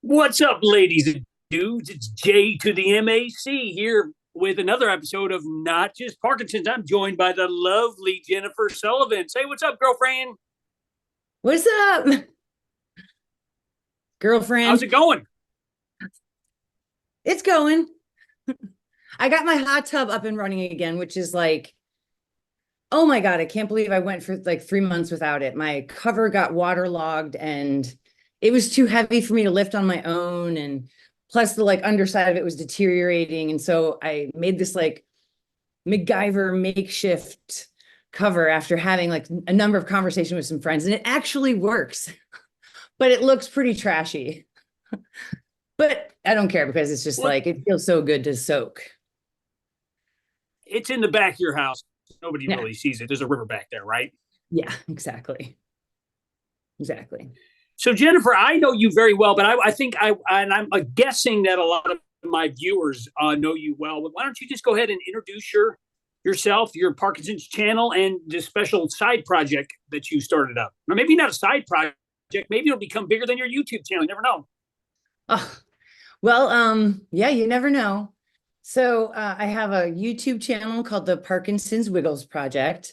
What's up, ladies and dudes? It's J to the MAC here with another episode of Not Just Parkinson's. I'm joined by the lovely Jennifer Sullivan. Say what's up, girlfriend. What's up, How's girlfriend? it going? It's going. I got my hot tub up and running again, which is like, oh my God, I can't believe I went for like 3 months without it. My cover got waterlogged and it was too heavy for me to lift on my own. And plus the like underside of it was deteriorating. And so I made this like MacGyver makeshift cover after having like a number of conversations with some friends, and it actually works, but it looks pretty trashy. But I don't care because it's just Well, like it feels so good to soak. it's in the back of your house. Nobody Yeah. really sees it. There's a river back there, right? Yeah, exactly. Exactly. So, Jennifer, I know you very well, but I think and I'm guessing that a lot of my viewers know you well. But why don't you just go ahead and introduce yourself, your Parkinson's channel, and the special side project that you started up? Or maybe not a side project. Maybe it'll become bigger than your YouTube channel. You never know. Oh, well, yeah, you never know. So I have a YouTube channel called the Parkinson's Wiggles Project.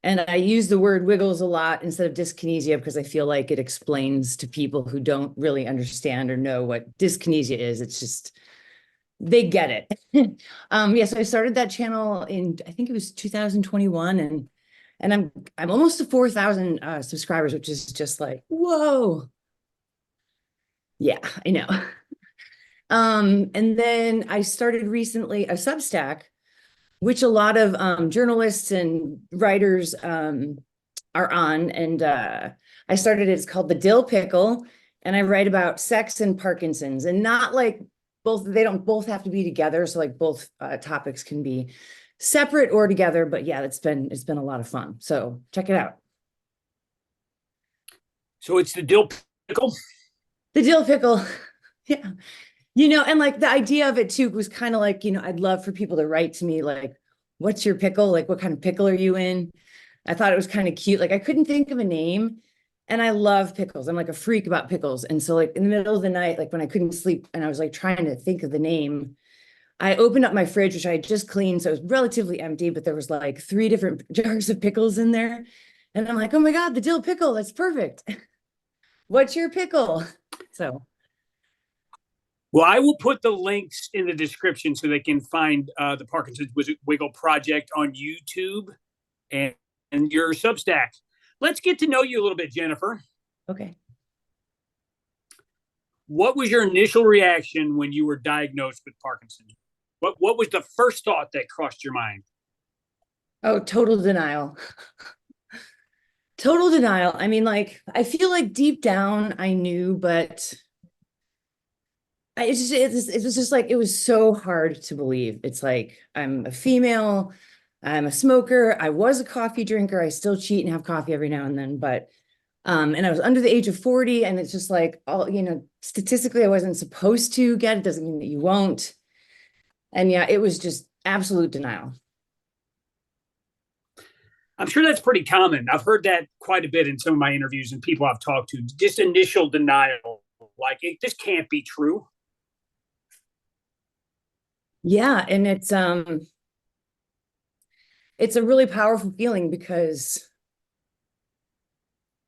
And I use the word wiggles a lot instead of dyskinesia because I feel like it explains to people who don't really understand or know what dyskinesia is. It's just they get it. Yes, I started that channel in I think it was 2021, and I'm almost to 4,000 subscribers, which is just like whoa. Yeah, I know. And then I started recently a Substack, which a lot of journalists and writers are on. And I started it. It's called The Dill Pickle, and I write about sex and Parkinson's, and not like both. They don't both have to be together. So like both topics can be separate or together. But yeah, it's been a lot of fun. So check it out. So it's the dill pickle. The Dill Pickle. Yeah. And like the idea of it too was kind of like, I'd love for people to write to me like, what's your pickle? Like, what kind of pickle are you in? I thought it was kind of cute. Like, I couldn't think of a name. And I love pickles. I'm like a freak about pickles. And so, like, in the middle of the night, like when I couldn't sleep and I was like trying to think of the name, I opened up my fridge, which I had just cleaned. So it was relatively empty, but there was like three different jars of pickles in there. And I'm like, oh my God, the dill pickle. That's perfect. What's your pickle? So, Well, I will put the links in the description so they can find the Parkinson's Wiggle Project on YouTube and, and your Substack. Let's get to know you a little bit, Jennifer. okay. What was your initial reaction when you were diagnosed with Parkinson's? What was the first thought that crossed your mind? Oh, total denial. Total denial. I mean, like, I feel like deep down I knew, but it was just like, it was so hard to believe. It's like, I'm a female, I'm a smoker, I was a coffee drinker, I still cheat and have coffee every now and then, but, and I was under the age of 40, and it's just like, all, statistically, I wasn't supposed to get it, doesn't mean that you won't. And yeah, it was just absolute denial. I'm sure that's pretty common. I've heard that quite a bit in some of my interviews and people I've talked to. Just initial denial, like this can't be true. Yeah, and it's a really powerful feeling because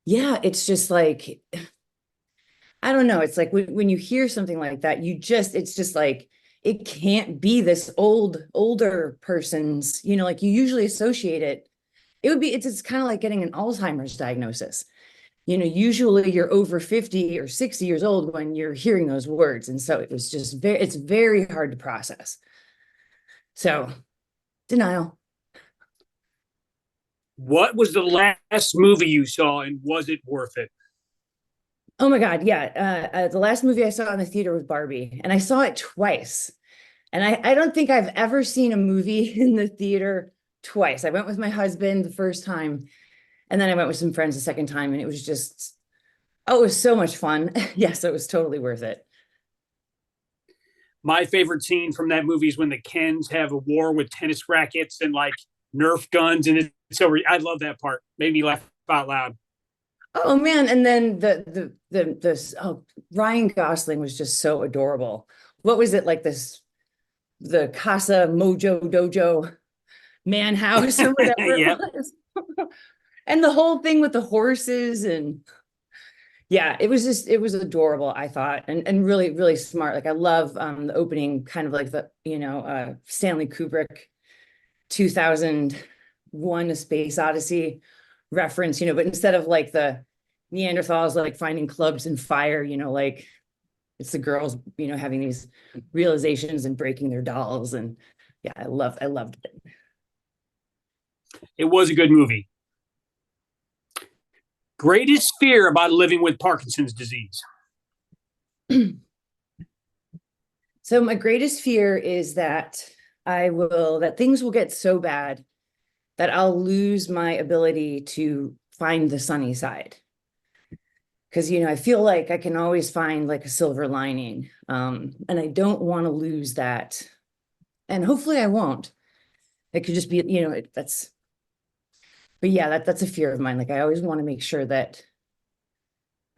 yeah, it's just like I don't know. It's like when you hear something like that, it's just like, it can't be this older person's, like you usually associate it. It's kind of like getting an Alzheimer's diagnosis. Usually you're over 50 or 60 years old when you're hearing those words. And so it's very hard to process. So denial. What was the last movie you saw and was it worth it? Oh my God. Yeah. The last movie I saw in the theater was Barbie, and I saw it twice. And I don't think I've ever seen a movie in the theater twice. I went with my husband the first time, and then I went with some friends the second time, and it was just, oh, it was so much fun. Yes, it was totally worth it. My favorite scene from that movie is when the Kens have a war with tennis rackets and like Nerf guns, and it's so I love that part. Made me laugh out loud. Oh man, and then oh, Ryan Gosling was just so adorable. What was it like the Casa Mojo Dojo Man House or whatever it Yep. was? And the whole thing with the horses and yeah, it was adorable, I thought, and really, really smart. Like I love the opening, kind of like the, Stanley Kubrick 2001 A Space Odyssey reference, but instead of like the Neanderthals like finding clubs and fire, like it's the girls, having these realizations and breaking their dolls. And yeah, I loved it. It was a good movie. Greatest fear about living with Parkinson's disease? So my greatest fear is that things will get so bad that I'll lose my ability to find the sunny side. Because, I feel like I can always find like a silver lining. And I don't want to lose that. And hopefully I won't. It could just be, but yeah, that's a fear of mine. Like I always want to make sure that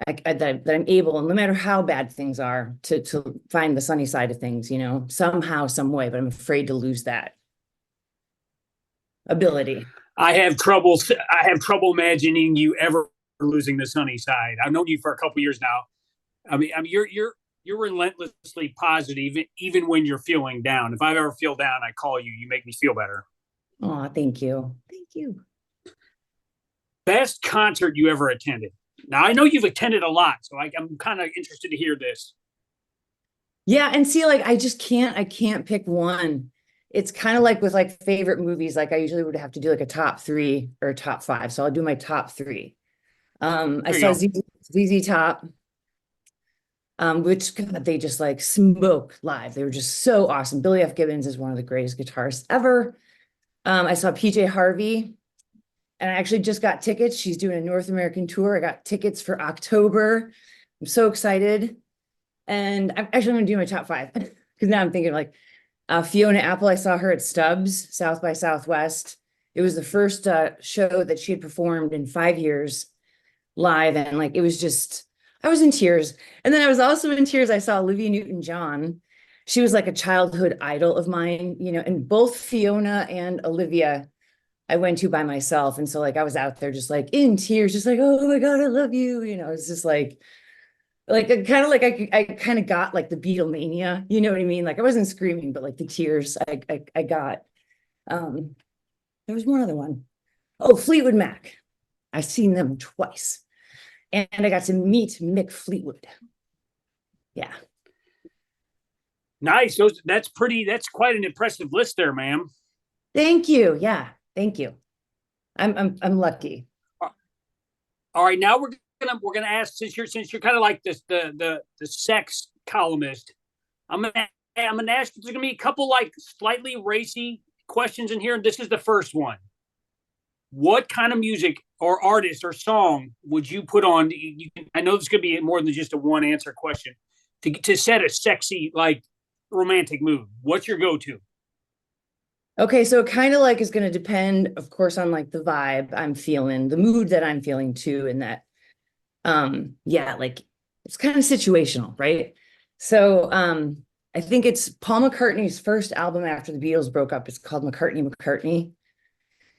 that I'm able, and no matter how bad things are, to find the sunny side of things, somehow, some way, but I'm afraid to lose that ability. I have trouble imagining you ever losing the sunny side. I've known you for a couple years now. I mean, you're relentlessly positive, even when you're feeling down. If I ever feel down, I call you. You make me feel better. Oh, thank you. Thank you. Best concert you ever attended? Now I know you've attended a lot, so I'm kind of interested to hear this. Yeah, and see, like I can't pick one. It's kind of like with like favorite movies, like I usually would have to do like a top three or a top five. So I'll do my top three. I There you saw go. ZZ Top, which God, they just like smoke live. They were just so awesome. Billy F. Gibbons is one of the greatest guitarists ever. I saw PJ Harvey, and I actually just got tickets. She's doing a North American tour. I got tickets for October. I'm so excited. And I'm actually going to do my top five because now I'm thinking like Fiona Apple. I saw her at Stubbs, South by Southwest. It was the first show that she had performed in 5 years live. And like, it was just, I was in tears. And then I was also in tears. I saw Olivia Newton-John. She was like a childhood idol of mine, and both Fiona and Olivia I went to by myself. And so like I was out there just like in tears, just like, oh my God, I love you. It's just like I kind of got like the Beatlemania, you know what I mean? Like I wasn't screaming, but like the tears I got. Um, there was one other one. Oh, Fleetwood Mac. I've seen them twice. And I got to meet Mick Fleetwood. Yeah. Nice. That's quite an impressive list there, ma'am. Thank you. Yeah. Thank you. I'm lucky. All right, now we're gonna ask, since you're kind of like this the sex columnist. I'm gonna ask. There's gonna be a couple like slightly racy questions in here, and this is the first one. What kind of music or artist or song would you put on? I know this could be more than just a one answer question. To set a sexy like romantic mood. What's your go to? Okay, so it kind of like is going to depend, of course, on like the vibe I'm feeling, the mood that I'm feeling too, and that yeah, like it's kind of situational, right? So I think it's Paul McCartney's first album after the Beatles broke up. It's called McCartney.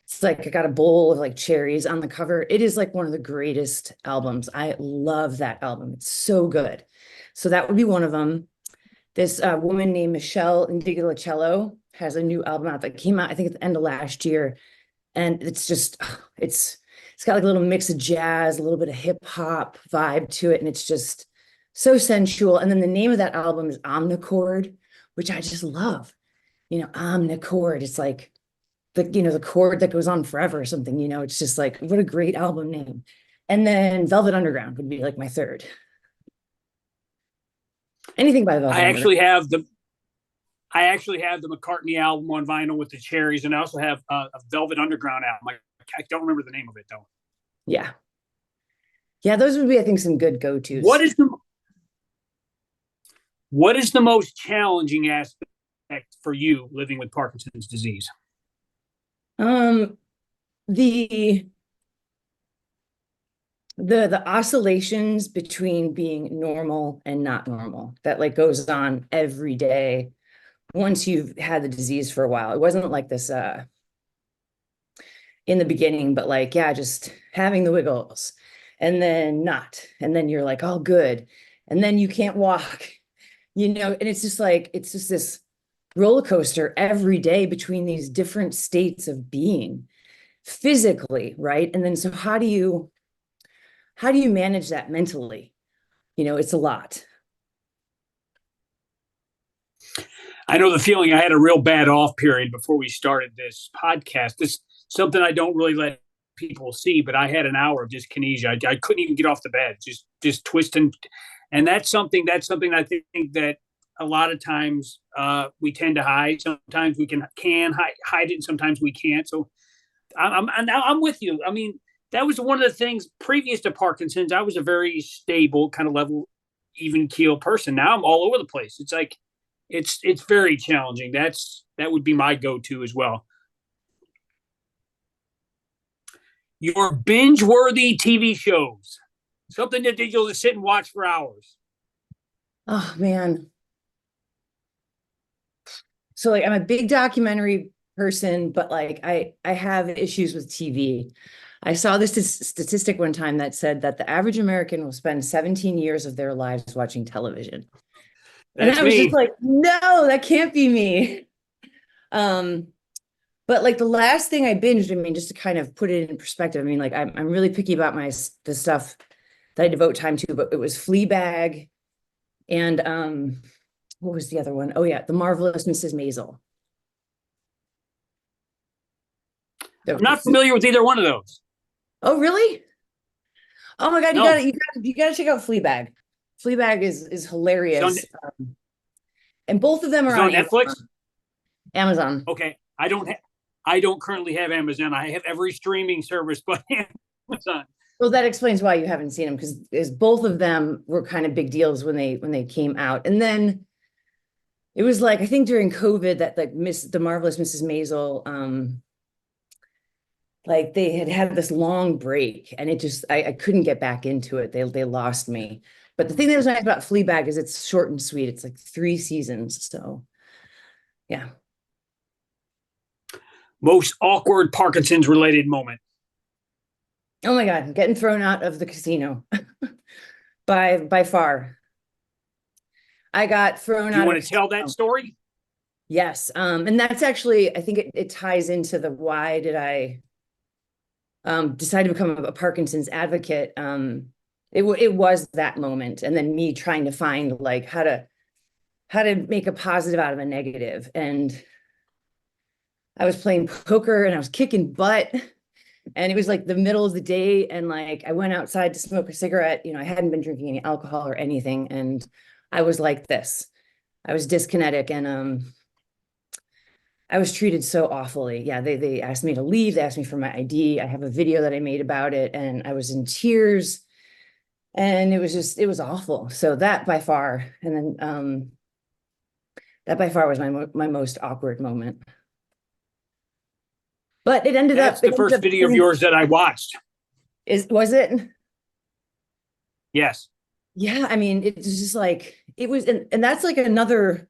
It's like I got a bowl of like cherries on the cover. It is like one of the greatest albums. I love that album. It's so good. So that would be one of them. This woman named Michelle Indiglicello has a new album out that came out, I think, at the end of last year. And it's just, it's got like a little mix of jazz, a little bit of hip hop vibe to it. And it's just so sensual. And then the name of that album is Omnichord, which I just love. Omnichord. It's like the chord that goes on forever or something, it's just like, what a great album name. And then Velvet Underground would be like my third. Anything by Velvet I Underground. actually have the I actually have the McCartney album on vinyl with the cherries, and I also have a Velvet Underground album. I don't remember the name of it though. Yeah. Yeah, those would be, I think, some good go-tos. What is the most challenging aspect for you living with Parkinson's disease? Um, the the oscillations between being normal and not normal that like goes on every day once you've had the disease for a while. It wasn't like this in the beginning, but like, yeah, just having the wiggles and then not. And then you're like, oh, good. And then you can't walk, and it's just like, it's just this roller coaster every day between these different states of being physically, right? And then so how do you manage that mentally? It's a lot. I know the feeling. I had a real bad off period before we started this podcast. This something I don't really let people see, but I had an hour of dyskinesia. I couldn't even get off the bed, just twisting, and that's something I think that a lot of times we tend to hide. Sometimes we can hide it, and sometimes we can't. So I'm with you. I mean, that was one of the things previous to Parkinson's. I was a very stable, kind of level, even keel person. Now I'm all over the place. It's like it's very challenging. That would be my go-to as well. Your binge-worthy TV shows, something that you'll just sit and watch for hours. Oh man. So like I'm a big documentary person, but like I have issues with TV. I saw this statistic one time that said that the average American will spend 17 years of their lives watching television. And That's I was just me. like, no, that can't be me. Um, but like the last thing I binged, I mean, just to kind of put it in perspective, I mean, like I'm really picky about the stuff that I devote time to, but it was Fleabag and what was the other one? Oh yeah, The Marvelous Mrs. Maisel. I'm not familiar with either one of those. Oh really? Oh my God, No, you gotta check out Fleabag. Fleabag is it's on hilarious. And both of them it's are on on Netflix. Amazon. Okay, I don't currently have Amazon. I have every streaming service but Amazon. Well, that explains why you haven't seen them because both of them were kind of big deals when they came out. And then it was like I think during COVID that like the Marvelous Mrs. Maisel, like they had this long break, and it just I couldn't get back into it. They lost me. But the thing that was nice about Fleabag is it's short and sweet. It's like 3 seasons, so yeah. Most awkward Parkinson's related moment. Oh my God, getting thrown out of the casino by far. I got thrown Do you out of want the to tell that casino. story? Yes. And that's actually, I think it ties into the why did I decide to become a Parkinson's advocate. It was that moment, and then me trying to find like how to make a positive out of a negative. And I was playing poker and I was kicking butt. And it was like the middle of the day, and like I went outside to smoke a cigarette. I hadn't been drinking any alcohol or anything, and I was like this. I was dyskinetic, and I was treated so awfully. Yeah, they asked me to leave. They asked me for my ID. I have a video that I made about it, and I was in tears, and it was awful. So that by far, and then that by far was my most awkward moment. But it ended That's up it the ended first up video of yours that I watched. was it? Yes. Yeah, I mean, it was just like it was, and that's like another,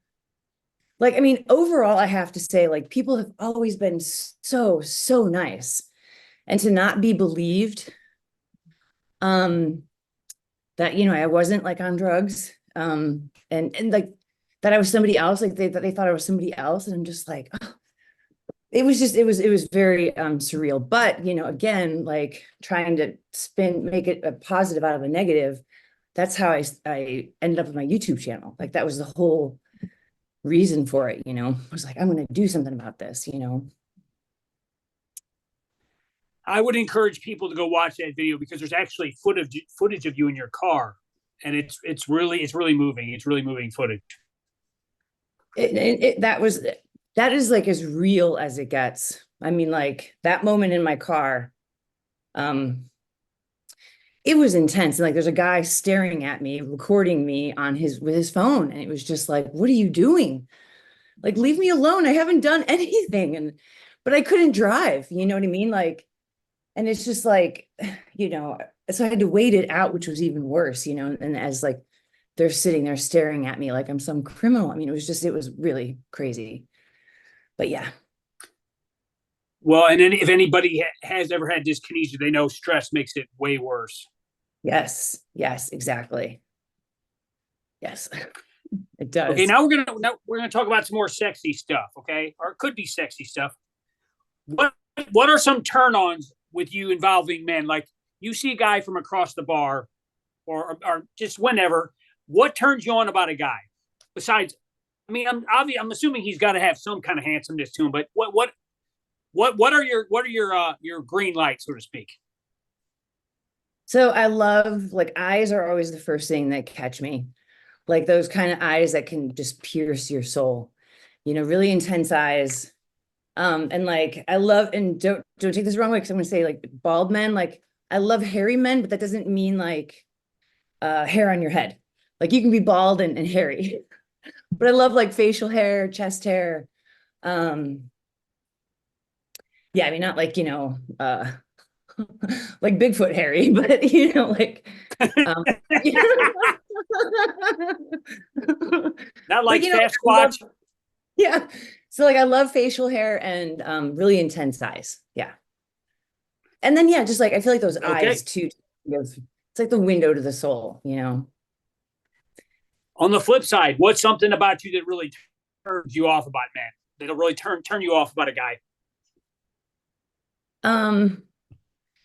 like, I mean, overall, I have to say, like, people have always been so nice. And to not be believed, um, that, I wasn't like on drugs, and like that I was somebody else, like they thought I was somebody else. And I'm just like, oh, it was very surreal. But, again, like trying to make it a positive out of a negative. That's how I ended up with my YouTube channel. Like that was the whole reason for it, I was like, I'm going to do something about this. I would encourage people to go watch that video because there's actually footage of you in your car, and it's really moving. It's really moving footage. That is like as real as it gets. I mean, like that moment in my car, um, it was intense. And like there's a guy staring at me, recording me with his phone. And it was just like, what are you doing? Like, leave me alone. I haven't done anything. But I couldn't drive, you know what I mean? Like, and it's just like, you know, so I had to wait it out, which was even worse, you know, and as like they're sitting there staring at me like I'm some criminal. I mean, it was really crazy. But yeah. Well, and then if anybody has ever had dyskinesia, they know stress makes it way worse. Yes. Yes, exactly. Yes, it Okay, does. now we're gonna talk about some more sexy stuff. Okay, or it could be sexy stuff. What what are some turn-ons with you involving men? Like you see a guy from across the bar, or just whenever. What turns you on about a guy? Besides, I mean, I'm assuming he's got to have some kind of handsomeness to him. But what are your green lights, so to speak? So I love, like, eyes are always the first thing that catch me. Like those kind of eyes that can just pierce your soul. You know, really intense eyes. And like I love, and don't take this the wrong way because I'm gonna say like bald men, like I love hairy men, but that doesn't mean like hair on your head. Like you can be bald and hairy. But I love like facial hair, chest hair. Um, yeah, I mean not like, you know, like Bigfoot hairy, but you know, like um Not but like you know, I love, Sasquatch. yeah. So like I love facial hair and really intense eyes. Yeah. And then yeah, just like I feel like those eyes Okay. too, it's like the window to the soul, you know. On the flip side, what's something about you that really turns you off about men? That'll really turn you off about a guy. Um,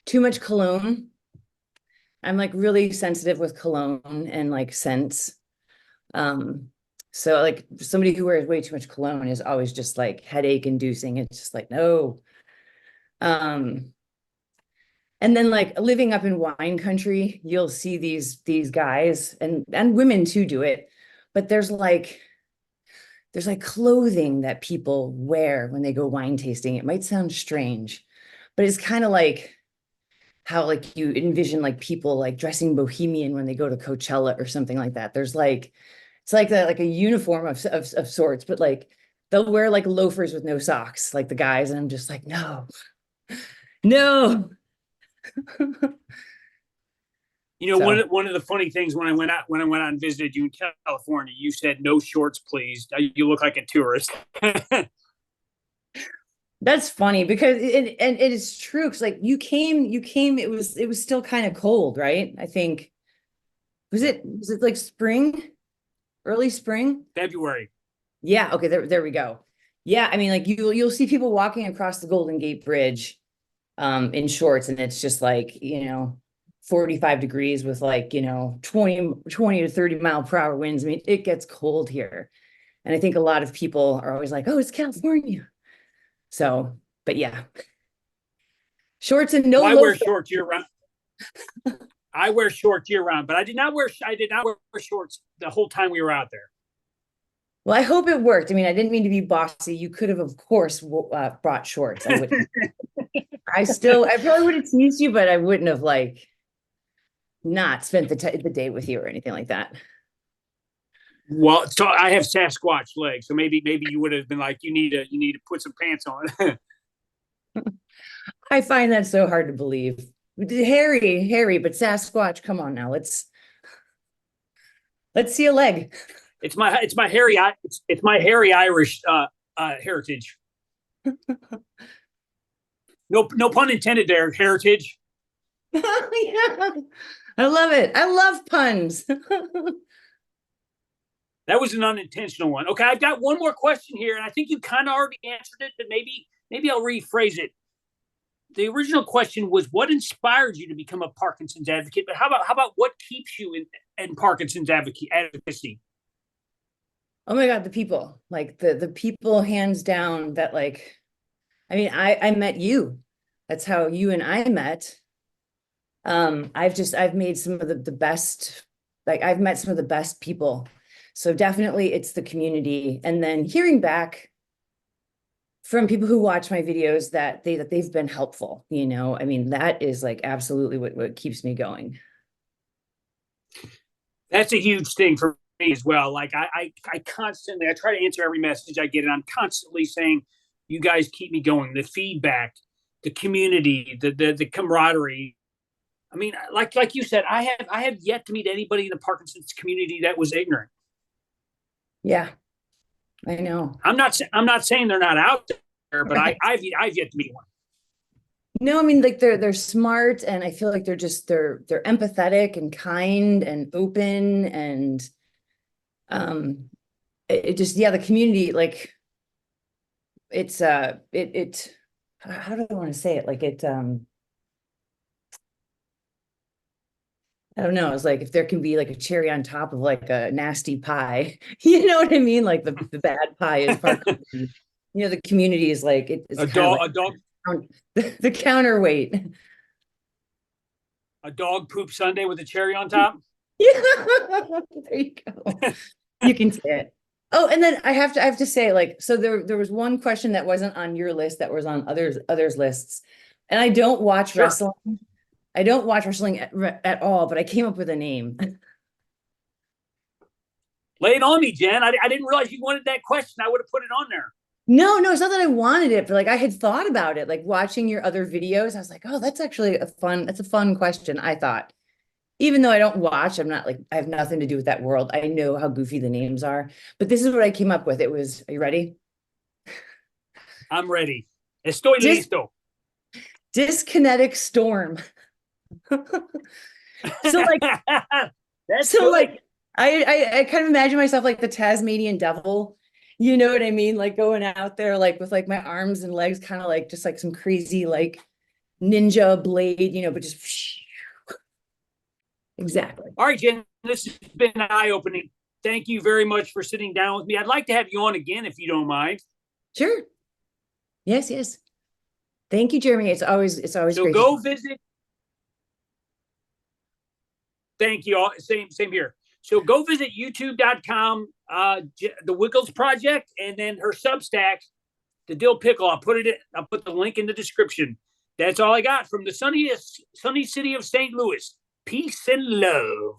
Too much cologne. I'm like really sensitive with cologne and like scents. Um, so like somebody who wears way too much cologne is always just like headache inducing. It's just like no. Um, and then like living up in wine country, you'll see these guys and women too do it, but there's like clothing that people wear when they go wine tasting. It might sound strange, but it's kind of like how like you envision like people like dressing bohemian when they go to Coachella or something like that. There's like it's like a uniform of sorts, but like they'll wear like loafers with no socks, like the guys, and I'm just like, no, no. You know, So one of the funny things when I went out and visited you in California, you said no shorts, please. You look like a tourist. that's funny because and it is true because like you came, it was still kind of cold, right? I think was it like spring, early spring? February. Yeah, okay, there we go. Yeah, I mean, like you'll see people walking across the Golden Gate Bridge in shorts, and it's just like, you know, 45 degrees with like, you know, 20 to 30 mile per hour winds. I mean, it gets cold here. And I think a lot of people are always like, oh, it's California. So, but yeah, shorts and no Well, I wear loafers. shorts year round. I wear shorts year round, but I did not wear shorts the whole time we were out there. Well, I hope it worked. I mean, I didn't mean to be bossy. You could have, of course, brought shorts. I wouldn't. I probably would have teased you, but I wouldn't have like not spent the day with you or anything like that. Well, so I have Sasquatch legs, so maybe you would have been like, you need to put some pants on. I find that so hard to believe. Harry, but Sasquatch, come on now. Let's see a leg. it's my hairy Irish heritage. No pun intended there. Heritage. Yeah. I love it. I love puns. That was an unintentional one. Okay, I've got one more question here, and I think you kind of already answered it, but maybe I'll rephrase it. The original question was what inspired you to become a Parkinson's advocate, but how about what keeps you in Parkinson's advocacy? Oh my God, the people. Like the people hands down that like I mean, I met you. That's how you and I met. I've made some of the best, like I've met some of the best people. So definitely it's the community. And then hearing back from people who watch my videos that they've been helpful, you know. I mean, that is like absolutely what keeps me going. That's a huge thing for me as well. Like I constantly I try to answer every message I get, and I'm constantly saying, "You guys keep me going." The feedback, the community, the camaraderie. I mean, like you said, I have yet to meet anybody in the Parkinson's community that was ignorant. Yeah, I know. I'm not saying they're not out there, but I've yet to meet one. No, I mean, like they're smart, and I feel like they're empathetic and kind and open, and um it just, yeah, the community, like it's it how do I want to say it? Like it I don't know, it's like if there can be like a cherry on top of like a nasty pie, you know what I mean? Like the bad pie is part, you know, the community is like it's kind of like A dog, the counterweight. a dog poop Sunday with a cherry on top. Yeah, there you go. You can say it. Oh, and then I have to say, like, so there was one question that wasn't on your list that was on others lists. And I don't watch Sure. wrestling. I don't watch wrestling at all, but I came up with a name. Lay it on me, Jen. I didn't realize you wanted that question. I would have put it on there. No, it's not that I wanted it, but like I had thought about it, like watching your other videos. I was like, oh, that's actually that's a fun question, I thought. Even though I don't watch, I'm not like, I have nothing to do with that world. I know how goofy the names are, but this is what I came up with. It was, are you ready? I'm ready. Estoy listo. Dyskinetic storm. So like, That's so good. like, I kind of imagine myself like the Tasmanian devil. You know what I mean? Like going out there, like with like my arms and legs, kind of like just like some crazy like ninja blade, you know, but just exactly. All right, Jen. This has been eye opening. Thank you very much for sitting down with me. I'd like to have you on again if you don't mind. Sure. Yes. Thank you, Jeremy. It's always So great. go visit. Thank you all. Same here. So go visit youtube.com, the Wiggles Project, and then her Substack, the Dill Pickle. I'll put the link in the description. That's all I got from the sunny city of St. Louis. Peace and love.